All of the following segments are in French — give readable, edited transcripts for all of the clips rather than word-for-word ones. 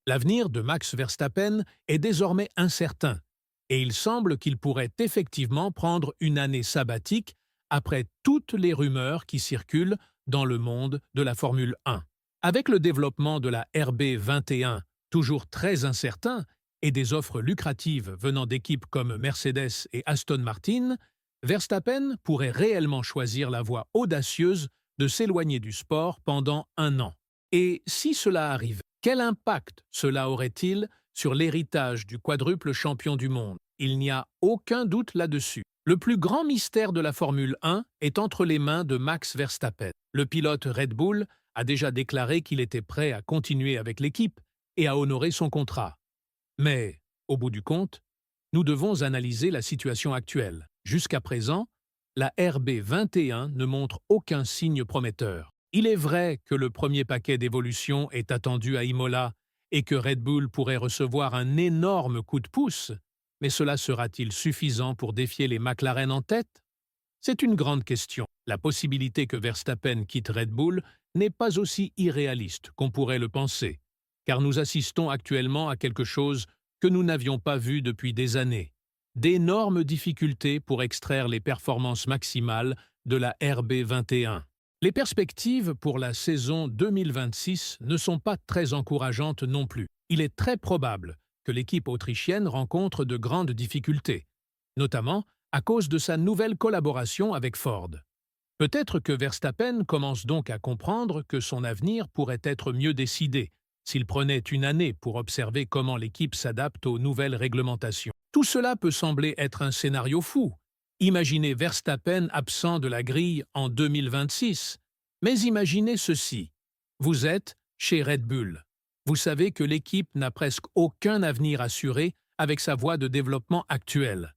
L'avenir de Max Verstappen est désormais incertain, et il semble qu'il pourrait effectivement prendre une année sabbatique après toutes les rumeurs qui circulent dans le monde de la Formule 1. Avec le développement de la RB21, toujours très incertain, et des offres lucratives venant d'équipes comme Mercedes et Aston Martin, Verstappen pourrait réellement choisir la voie audacieuse de s'éloigner du sport pendant un an. Et si cela arrivait, quel impact cela aurait-il sur l'héritage du quadruple champion du monde? Il n'y a aucun doute là-dessus. Le plus grand mystère de la Formule 1 est entre les mains de Max Verstappen. Le pilote Red Bull a déjà déclaré qu'il était prêt à continuer avec l'équipe et à honorer son contrat. Mais, au bout du compte, nous devons analyser la situation actuelle. Jusqu'à présent, la RB21 ne montre aucun signe prometteur. Il est vrai que le premier paquet d'évolution est attendu à Imola et que Red Bull pourrait recevoir un énorme coup de pouce, mais cela sera-t-il suffisant pour défier les McLaren en tête? C'est une grande question. La possibilité que Verstappen quitte Red Bull n'est pas aussi irréaliste qu'on pourrait le penser, car nous assistons actuellement à quelque chose que nous n'avions pas vu depuis des années. D'énormes difficultés pour extraire les performances maximales de la RB21. Les perspectives pour la saison 2026 ne sont pas très encourageantes non plus. Il est très probable que l'équipe autrichienne rencontre de grandes difficultés, notamment à cause de sa nouvelle collaboration avec Ford. Peut-être que Verstappen commence donc à comprendre que son avenir pourrait être mieux décidé s'il prenait une année pour observer comment l'équipe s'adapte aux nouvelles réglementations. Tout cela peut sembler être un scénario fou. Imaginez Verstappen absent de la grille en 2026. Mais imaginez ceci. Vous êtes chez Red Bull. Vous savez que l'équipe n'a presque aucun avenir assuré avec sa voie de développement actuelle.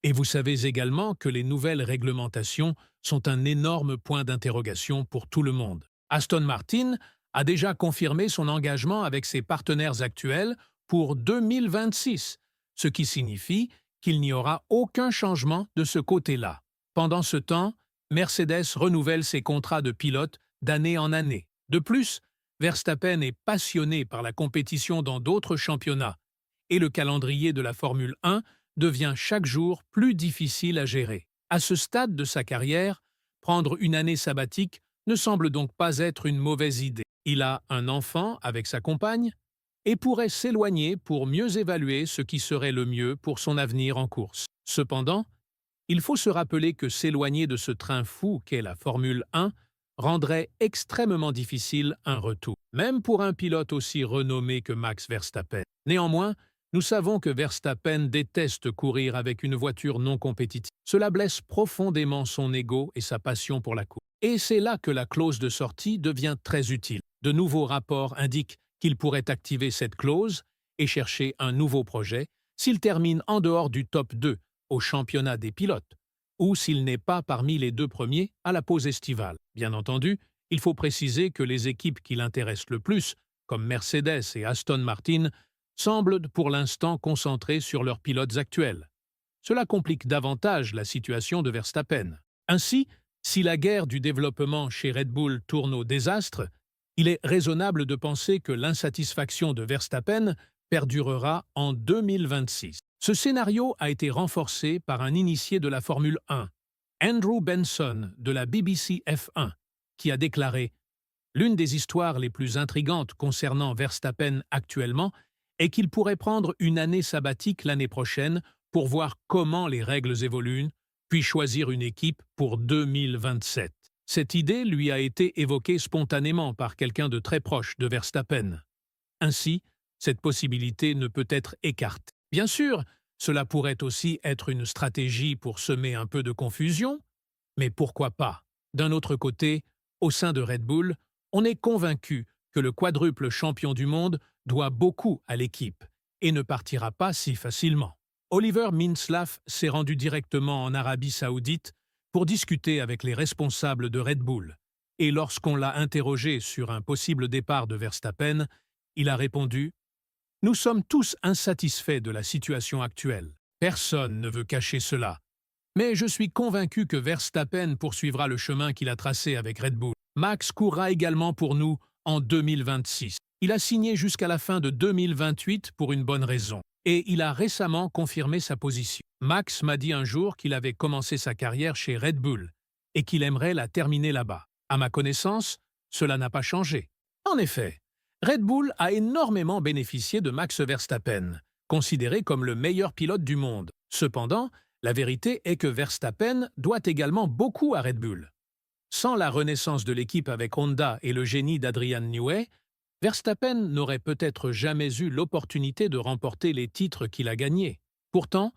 Et vous savez également que les nouvelles réglementations sont un énorme point d'interrogation pour tout le monde. Aston Martin a déjà confirmé son engagement avec ses partenaires actuels pour 2026, ce qui signifie qu'il n'y aura aucun changement de ce côté-là. Pendant ce temps, Mercedes renouvelle ses contrats de pilote d'année en année. De plus, Verstappen est passionné par la compétition dans d'autres championnats, et le calendrier de la Formule 1 devient chaque jour plus difficile à gérer. À ce stade de sa carrière, prendre une année sabbatique ne semble donc pas être une mauvaise idée. Il a un enfant avec sa compagne et pourrait s'éloigner pour mieux évaluer ce qui serait le mieux pour son avenir en course. Cependant, il faut se rappeler que s'éloigner de ce train fou qu'est la Formule 1 rendrait extrêmement difficile un retour, même pour un pilote aussi renommé que Max Verstappen. Néanmoins, nous savons que Verstappen déteste courir avec une voiture non compétitive. Cela blesse profondément son ego et sa passion pour la course. Et c'est là que la clause de sortie devient très utile. De nouveaux rapports indiquent qu'il pourrait activer cette clause et chercher un nouveau projet s'il termine en dehors du top 2 au championnat des pilotes, ou s'il n'est pas parmi les deux premiers à la pause estivale. Bien entendu, il faut préciser que les équipes qui l'intéressent le plus, comme Mercedes et Aston Martin, semblent pour l'instant concentrées sur leurs pilotes actuels. Cela complique davantage la situation de Verstappen. Ainsi, si la guerre du développement chez Red Bull tourne au désastre, il est raisonnable de penser que l'insatisfaction de Verstappen perdurera en 2026. Ce scénario a été renforcé par un initié de la Formule 1, Andrew Benson de la BBC F1, qui a déclaré « L'une des histoires les plus intrigantes concernant Verstappen actuellement est qu'il pourrait prendre une année sabbatique l'année prochaine pour voir comment les règles évoluent, puis choisir une équipe pour 2027. » Cette idée lui a été évoquée spontanément par quelqu'un de très proche de Verstappen. Ainsi, cette possibilité ne peut être écartée. Bien sûr, cela pourrait aussi être une stratégie pour semer un peu de confusion, mais pourquoi pas? D'un autre côté, au sein de Red Bull, on est convaincu que le quadruple champion du monde doit beaucoup à l'équipe et ne partira pas si facilement. Oliver Mintzlaff s'est rendu directement en Arabie Saoudite pour discuter avec les responsables de Red Bull, et lorsqu'on l'a interrogé sur un possible départ de Verstappen, il a répondu « Nous sommes tous insatisfaits de la situation actuelle. Personne ne veut cacher cela. Mais je suis convaincu que Verstappen poursuivra le chemin qu'il a tracé avec Red Bull. Max courra également pour nous en 2026. Il a signé jusqu'à la fin de 2028 pour une bonne raison. Et il a récemment confirmé sa position. Max m'a dit un jour qu'il avait commencé sa carrière chez Red Bull et qu'il aimerait la terminer là-bas. À ma connaissance, cela n'a pas changé. En effet, Red Bull a énormément bénéficié de Max Verstappen, considéré comme le meilleur pilote du monde. Cependant, la vérité est que Verstappen doit également beaucoup à Red Bull. Sans la renaissance de l'équipe avec Honda et le génie d'Adrian Newey, Verstappen n'aurait peut-être jamais eu l'opportunité de remporter les titres qu'il a gagnés. Pourtant,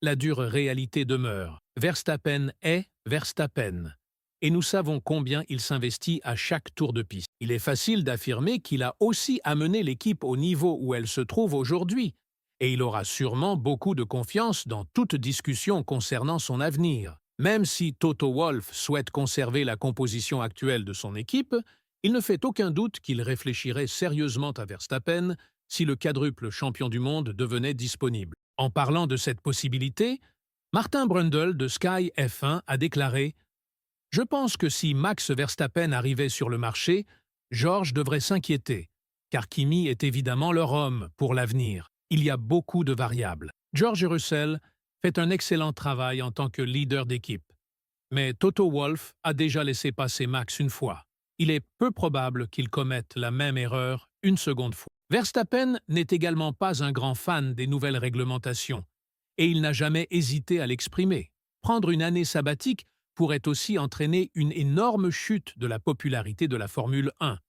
la dure réalité demeure. Verstappen est Verstappen. Et nous savons combien il s'investit à chaque tour de piste. Il est facile d'affirmer qu'il a aussi amené l'équipe au niveau où elle se trouve aujourd'hui, et il aura sûrement beaucoup de confiance dans toute discussion concernant son avenir. Même si Toto Wolff souhaite conserver la composition actuelle de son équipe, il ne fait aucun doute qu'il réfléchirait sérieusement à Verstappen si le quadruple champion du monde devenait disponible. En parlant de cette possibilité, Martin Brundle de Sky F1 a déclaré « Je pense que si Max Verstappen arrivait sur le marché, George devrait s'inquiéter, car Kimi est évidemment leur homme pour l'avenir. Il y a beaucoup de variables. George Russell fait un excellent travail en tant que leader d'équipe. Mais Toto Wolff a déjà laissé passer Max une fois. Il est peu probable qu'il commette la même erreur une seconde fois. Verstappen n'est également pas un grand fan des nouvelles réglementations, et il n'a jamais hésité à l'exprimer. Prendre une année sabbatique pourrait aussi entraîner une énorme chute de la popularité de la Formule 1,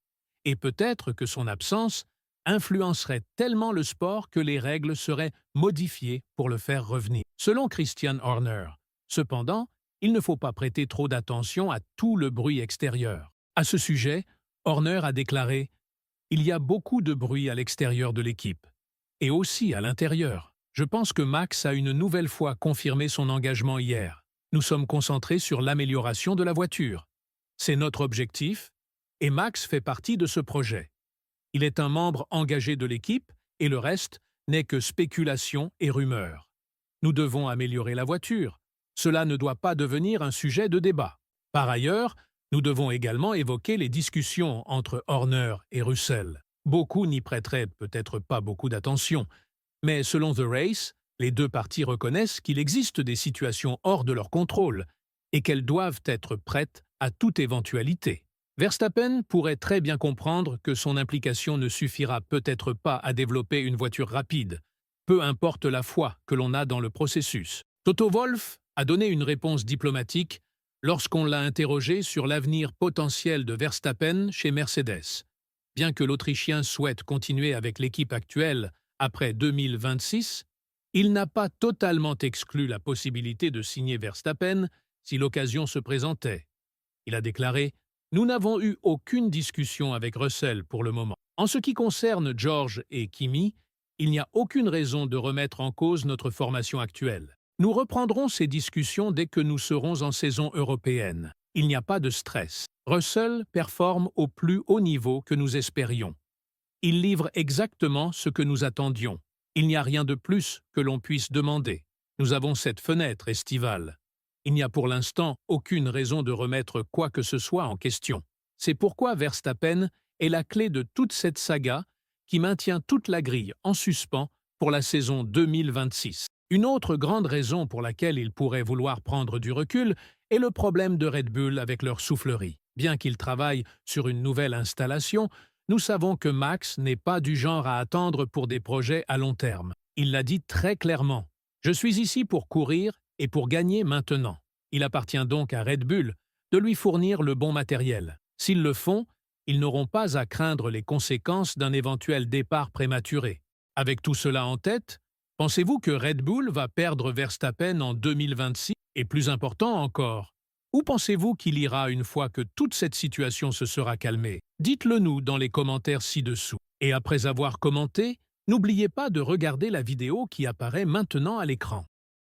et peut-être que son absence influencerait tellement le sport que les règles seraient modifiées pour le faire revenir. Selon Christian Horner, cependant, il ne faut pas prêter trop d'attention à tout le bruit extérieur. À ce sujet, Horner a déclaré « Il y a beaucoup de bruit à l'extérieur de l'équipe, et aussi à l'intérieur. Je pense que Max a une nouvelle fois confirmé son engagement hier. Nous sommes concentrés sur l'amélioration de la voiture. C'est notre objectif, et Max fait partie de ce projet. Il est un membre engagé de l'équipe, et le reste n'est que spéculation et rumeurs. Nous devons améliorer la voiture. Cela ne doit pas devenir un sujet de débat. Par ailleurs, nous devons également évoquer les discussions entre Horner et Russell. Beaucoup n'y prêteraient peut-être pas beaucoup d'attention, mais selon The Race, les deux parties reconnaissent qu'il existe des situations hors de leur contrôle et qu'elles doivent être prêtes à toute éventualité. Verstappen pourrait très bien comprendre que son implication ne suffira peut-être pas à développer une voiture rapide, peu importe la foi que l'on a dans le processus. Toto Wolff a donné une réponse diplomatique lorsqu'on l'a interrogé sur l'avenir potentiel de Verstappen chez Mercedes. Bien que l'Autrichien souhaite continuer avec l'équipe actuelle après 2026, il n'a pas totalement exclu la possibilité de signer Verstappen si l'occasion se présentait. Il a déclaré « Nous n'avons eu aucune discussion avec Russell pour le moment. En ce qui concerne George et Kimi, il n'y a aucune raison de remettre en cause notre formation actuelle. Nous reprendrons ces discussions dès que nous serons en saison européenne. Il n'y a pas de stress. Russell performe au plus haut niveau que nous espérions. Il livre exactement ce que nous attendions. Il n'y a rien de plus que l'on puisse demander. Nous avons cette fenêtre estivale. Il n'y a pour l'instant aucune raison de remettre quoi que ce soit en question. C'est pourquoi Verstappen est la clé de toute cette saga qui maintient toute la grille en suspens pour la saison 2026. Une autre grande raison pour laquelle il pourrait vouloir prendre du recul est le problème de Red Bull avec leur soufflerie. Bien qu'il travaille sur une nouvelle installation, nous savons que Max n'est pas du genre à attendre pour des projets à long terme. Il l'a dit très clairement. « Je suis ici pour courir et pour gagner maintenant. » Il appartient donc à Red Bull de lui fournir le bon matériel. S'ils le font, ils n'auront pas à craindre les conséquences d'un éventuel départ prématuré. Avec tout cela en tête, pensez-vous que Red Bull va perdre Verstappen en 2026? Et plus important encore, où pensez-vous qu'il ira une fois que toute cette situation se sera calmée? Dites-le nous dans les commentaires ci-dessous. Et après avoir commenté, n'oubliez pas de regarder la vidéo qui apparaît maintenant à l'écran.